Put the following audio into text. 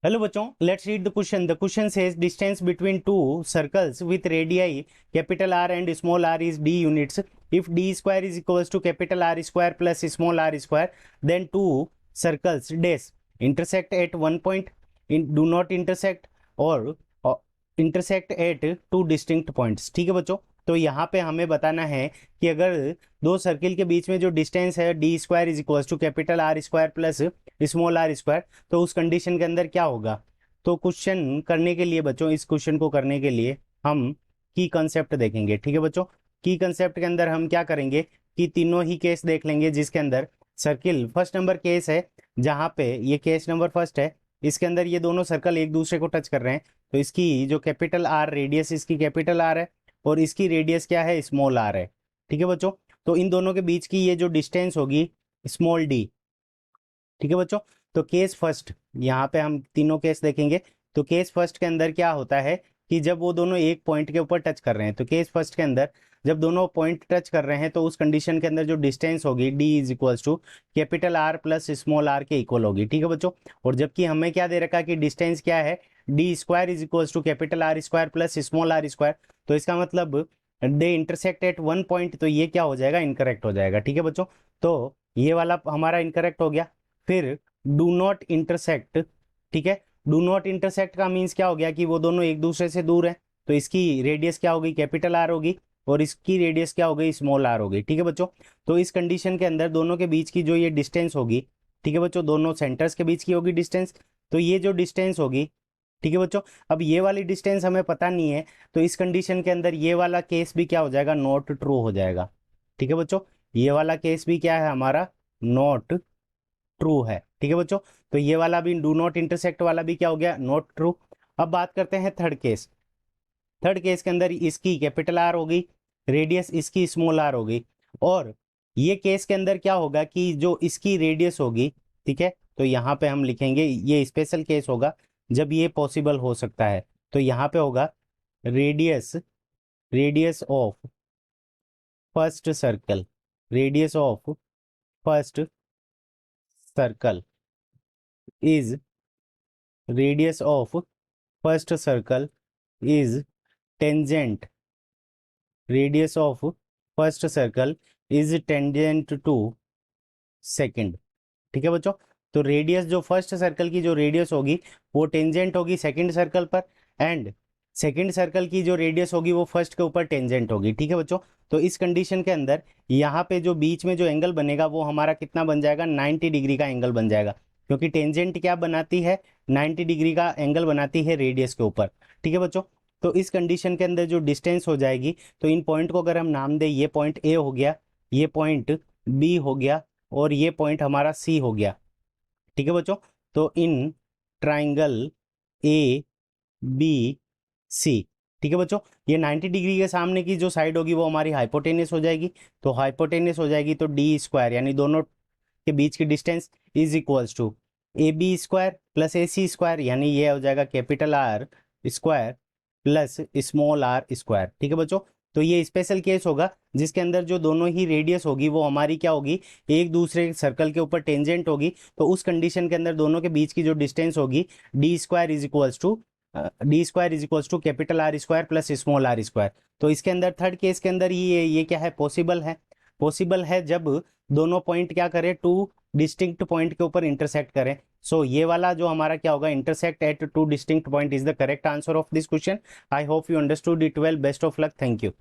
Hello बच्चों, let's read the question. The question says distance between two circles with radii capital R and small r is d units. If d square is equals to capital R square plus small are square, then two circles dash intersect at one point, do not intersect, और intersect at two distinct points. ठीक है बच्चों, तो यहाँ पे हमें बताना है कि अगर दो सर्किल के बीच में जो डिस्टेंस है D square is equals to capital R square plus small are square, तो उस कंडीशन के अंदर क्या होगा। तो क्वेश्चन करने के लिए बच्चों, इस क्वेश्चन को करने के लिए हम की कंसेप्ट देखेंगे। ठीक है बच्चों, की कंसेप्ट के अंदर हम क्या करेंगे कि तीनों ही केस देख लेंगे, जिसके अंदर सर्किल फर्स्ट नंबर केस है, जहां पे ये केस नंबर फर्स्ट है, इसके अंदर ये दोनों सर्कल एक दूसरे को टच कर रहे हैं। तो इसकी जो कैपिटल आर रेडियस, इसकी कैपिटल आर है और इसकी रेडियस क्या है, स्मॉल आर है। ठीक है बच्चों, तो इन दोनों के बीच की ये जो डिस्टेंस होगी स्मॉल डी। ठीक है बच्चों, तो केस फर्स्ट, यहाँ पे हम तीनों केस देखेंगे। तो केस फर्स्ट के अंदर क्या होता है कि जब वो दोनों एक पॉइंट के ऊपर टच कर रहे हैं, तो केस फर्स्ट के अंदर जब दोनों पॉइंट टच कर रहे हैं, तो उस कंडीशन के अंदर जो डिस्टेंस होगी D is equals to capital R plus small R के इक्वल होगी। ठीक है बच्चों, और जबकि हमें क्या दे रखा है कि डिस्टेंस क्या है, D square is equals to capital R square plus small are square, तो इसका मतलब they intersect at one point, तो ये क्या हो जाएगा, इनकरेक्ट हो जाएगा। ठीक है बच्चों, तो ये वाला हमारा इनकरेक्ट हो गया। फिर डू नॉट इंटरसेक्ट, ठीक है, डू नॉट इंटरसेक्ट का मीन्स क्या हो गया कि वो दोनों एक दूसरे से दूर हैं, तो इसकी रेडियस क्या होगी, कैपिटल आर होगी, और इसकी रेडियस क्या हो गई, स्मॉल आर होगी। ठीक है बच्चों, तो इस कंडीशन के अंदर दोनों के बीच की जो ये डिस्टेंस होगी, ठीक है बच्चों, दोनों सेंटर्स के बीच की होगी डिस्टेंस, तो ये जो डिस्टेंस होगी, ठीक है बच्चों, अब ये वाली डिस्टेंस हमें पता नहीं है, तो इस कंडीशन के अंदर ये वाला केस भी क्या हो जाएगा, नॉट ट्रू हो जाएगा। ठीक है बच्चों, ये वाला केस भी क्या है हमारा, नॉट ट्रू है। ठीक है बच्चों, तो ये वाला भी डू नॉट इंटरसेक्ट वाला भी क्या हो गया, नॉट ट्रू। अब बात करते हैं थर्ड केस। थर्ड केस के अंदर इसकी कैपिटल आर होगी, रेडियस इसकी स्मॉल आर होगी, और ये केस के अंदर क्या होगा कि जो इसकी रेडियस होगी, ठीक है, तो यहाँ पे हम लिखेंगे ये स्पेशल केस होगा जब ये पॉसिबल हो सकता है। तो यहाँ पे होगा radius, radius of first circle, radius of first circle is, radius of first circle is tangent, radius of first circle is tangent to second. ठीक है बच्चों, तो रेडियस जो फर्स्ट सर्कल की जो रेडियस होगी वो टेंजेंट होगी सेकंड सर्कल पर, एंड सेकंड सर्कल की जो रेडियस होगी वो फर्स्ट के ऊपर टेंजेंट होगी। ठीक है बच्चों, तो इस कंडीशन के अंदर यहाँ पे जो बीच में जो एंगल बनेगा वो हमारा कितना बन जाएगा, 90 डिग्री का एंगल बन जाएगा, क्योंकि टेंजेंट क्या बनाती है, 90 डिग्री का एंगल बनाती है रेडियस के ऊपर। ठीक है बच्चों, तो इस कंडीशन के अंदर जो डिस्टेंस हो जाएगी, तो इन पॉइंट को अगर हम नाम दें, ये पॉइंट ए हो गया, ये पॉइंट बी हो गया, और ये पॉइंट हमारा सी हो गया। ठीक है बच्चों, तो in triangle A B C, ठीक है बच्चों, ये 90 डिग्री के सामने की जो साइड होगी वो हमारी हाइपोटेनियस हो जाएगी, तो हाइपोटेनियस हो जाएगी, तो डी स्क्वायर यानी दोनों के बीच की distance is equals to A B square plus A C square, यानी ये हो जाएगा capital R square plus small are square. ठीक है बच्चों, तो ये स्पेशल केस होगा जिसके अंदर जो दोनों ही रेडियस होगी वो हमारी क्या होगी, एक दूसरे सर्कल के ऊपर टेंजेंट होगी, तो उस कंडीशन के अंदर दोनों के बीच की जो डिस्टेंस होगी D square is equals to, D square is equals to capital R square plus small are square. तो इसके अंदर थर्ड केस के अंदर ये क्या है, पॉसिबल है। पॉसिबल है जब दोनों पॉइंट क्या करें, टू डिस्टिंक्ट पॉइंट के ऊपर इंटरसेक्ट करें। सो ये वाला जो हमारा क्या होगा, intersect at two distinct point is the correct answer of this question. I hope you understood it well. Best of luck, thank you.